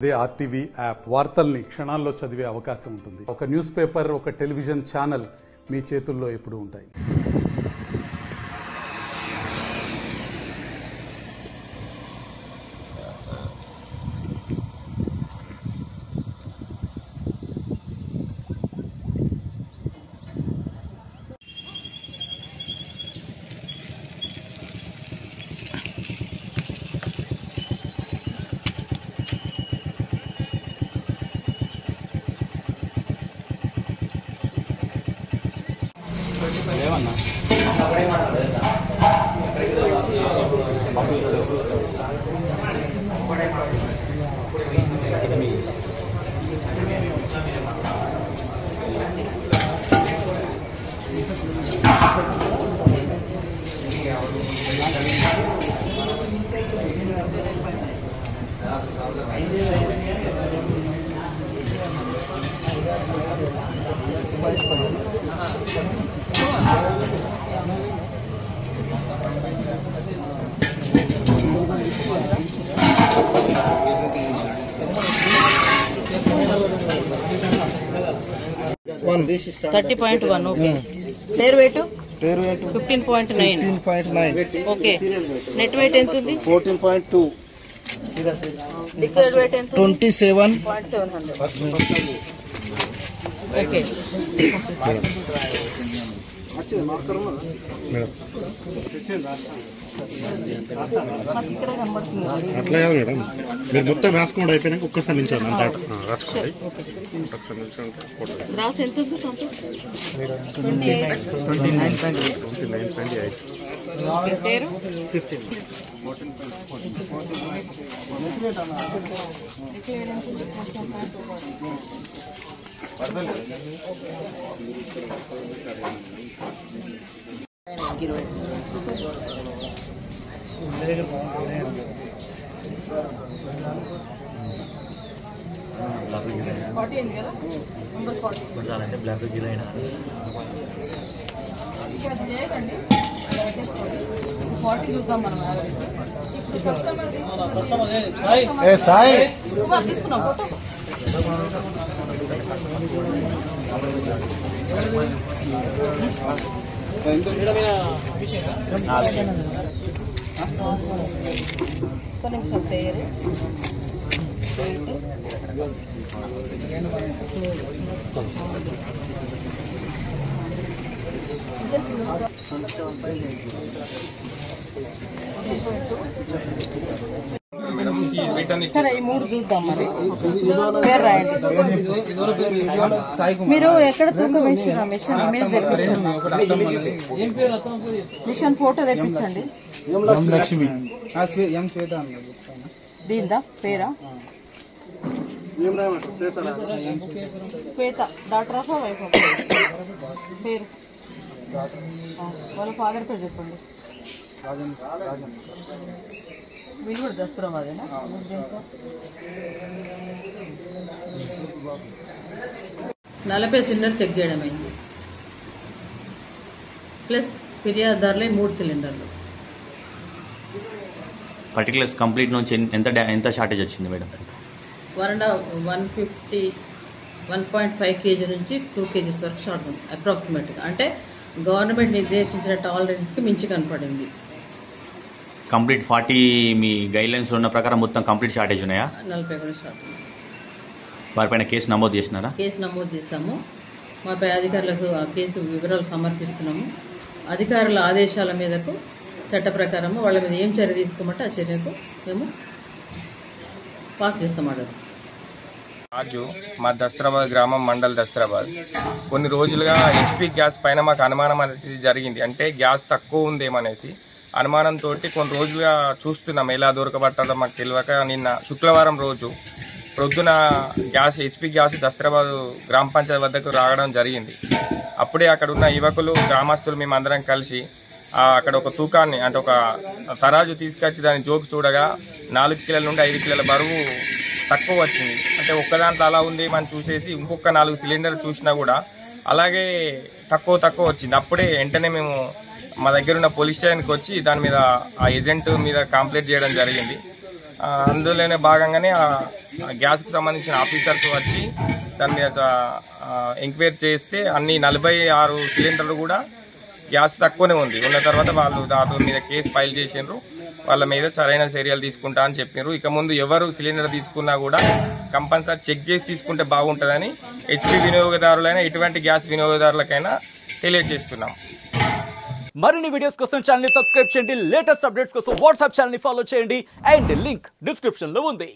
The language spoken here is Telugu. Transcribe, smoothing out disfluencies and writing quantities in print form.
అదే ఆర్టీవీ యాప్ వార్తల్ని క్షణాల్లో చదివే అవకాశం ఉంటుంది. ఒక న్యూస్ పేపర్, ఒక టెలివిజన్ ఛానల్ మీ చేతుల్లో ఎప్పుడూ ఉంటాయి. ఏమన్నా okay. Player weight 15.9. Okay. Net weight ఎంత ఉంది? 14.2. డిక్లేర్డ్ వెయిట్ ఎంత? 27.700. ఓకే. అట్లా కాదు మేడం, మీరు మొత్తం రాసుకోండి అయిపోయినాక ఒక్కసారి నిల్చోండి అంత రాసుకోండి. గ్రాస్ ఎంత ఉంది సంతోష్? 29.8. పేరు 15. బ్లాక్ గిలైనా 40 చూద్దాం మనం యావరేజ్. ఇప్పుడు కస్టమర్ తీసుకున్నాం ఫోటో. ఒక్క నిమిషం ప్లేయర్ 3 చూద్దాం మరి. పేరు రాయండి. మీరు ఎక్కడ తూకం వేసిరా? మిషన్ ఇమేజ్ తెప్పించండి. మిషన్ ఫోటో తెప్పించండి. దీందా పేరా? శ్వేత. డాక్టర్ ఆఫ్ వైఫ్ పేరు? వాళ్ళ ఫాదర్ పేరు చెప్పండి. వీళ్ళు కూడా దసరాబాదేనా? 40 సిలిండర్ చెక్ చేయడం అయింది. ప్లస్ ఫిర్యాదుదారులే 3 సిలిండర్లు. పర్టికులర్స్ కంప్లీట్ నుంచి ఎంత షార్టేజ్ వచ్చింది మేడం? 1.5 kg నుంచి 2 kgs వరకు షార్ట్ ఉంది అప్రాక్సిమేట్గా. అంటే గవర్నమెంట్ నిర్దేశించిన టాలరెన్స్కి మించి కనపడింది. కంప్లీట్ 40 మీ గైడ్లైన్స్ ఉన్న ప్రకారం మొత్తం కంప్లీట్ షార్టేజ్ ఉన్నాయా? 40 కూడా షార్ట్ ఉంది. వారిపైన కేసు నమోదు చేసినారా? కేసు నమోదు చేశాము. మాపై అధికారులకు ఆ కేసు వివరాలు సమర్పిస్తున్నాము. అధికారుల ఆదేశాల మీదకు చట్ట ప్రకారము వాళ్ళ మీద ఏం చర్య తీసుకోమంటే ఆ చర్యకు మేము పాస్ చేస్తాం ఆర్డర్స్. రాజు, మా దస్తరాబాద్ గ్రామం, మండల్ దస్తరాబాద్. కొన్ని రోజులుగా హెచ్పి గ్యాస్ పైన మాకు అనుమానం అనేది జరిగింది. అంటే గ్యాస్ తక్కువ ఉందేమనేసి అనుమానంతో కొన్ని రోజులుగా చూస్తున్నాం. ఎలా దొరకబట్టాలో మాకు తెలియక నిన్న శుక్రవారం రోజు ప్రొద్దున హెచ్పి గ్యాస్ దస్తరాబాద్ గ్రామ పంచాయతీ వద్దకు రావడం జరిగింది. అప్పుడే అక్కడ ఉన్న యువకులు, గ్రామస్తులు మేమందరం కలిసి అక్కడ ఒక తూకాన్ని, అంటే ఒక తరాజు తీసుకొచ్చి దాన్ని జోకి చూడగా 4 కిలోల నుండి 5 కిలోల బరువు తక్కువ వచ్చింది. అంటే ఒక్కదాంట్లో అలా ఉంది మనం చూసేసి ఇంకొక 4 సిలిండర్ చూసినా కూడా అలాగే తక్కువ వచ్చింది. అప్పుడే వెంటనే మేము మా దగ్గర ఉన్న పోలీస్ స్టేషన్కి వచ్చి దాని మీద ఆ ఏజెంట్ మీద కంప్లైంట్ చేయడం జరిగింది. అందులోనే భాగంగానే ఆ గ్యాస్కి సంబంధించిన ఆఫీసర్స్ వచ్చి దాని మీద ఎంక్వైరీ చేస్తే అన్ని 46 సిలిండర్లు కూడా గ్యాస్ తక్కువనే ఉంది. ఉన్న తర్వాత వాళ్ళు దాని మీద కేసు ఫైల్ చేసిండ్రు. వాళ్ళ మీద సరైన చర్యలు తీసుకుంటా అని చెప్పినారు. ఇక ముందు ఎవరు సిలిండర్ తీసుకున్నా కూడా కంపల్సరీ చెక్ చేసి తీసుకుంటే బాగుంటుందని హెచ్పి వినియోగదారులైనా ఎటువంటి గ్యాస్ వినియోగదారులకైనా తెలియజేస్తున్నాం. మరిన్ని వీడియోస్ కోసం ఛానల్ ని సబ్స్క్రైబ్ చేయండి. లేటెస్ట్ అప్డేట్స్ కోసం వాట్సాప్ ఛానల్ ని ఫాలో చేయండి. అండ్ లింక్ డిస్క్రిప్షన్ లో ఉంది.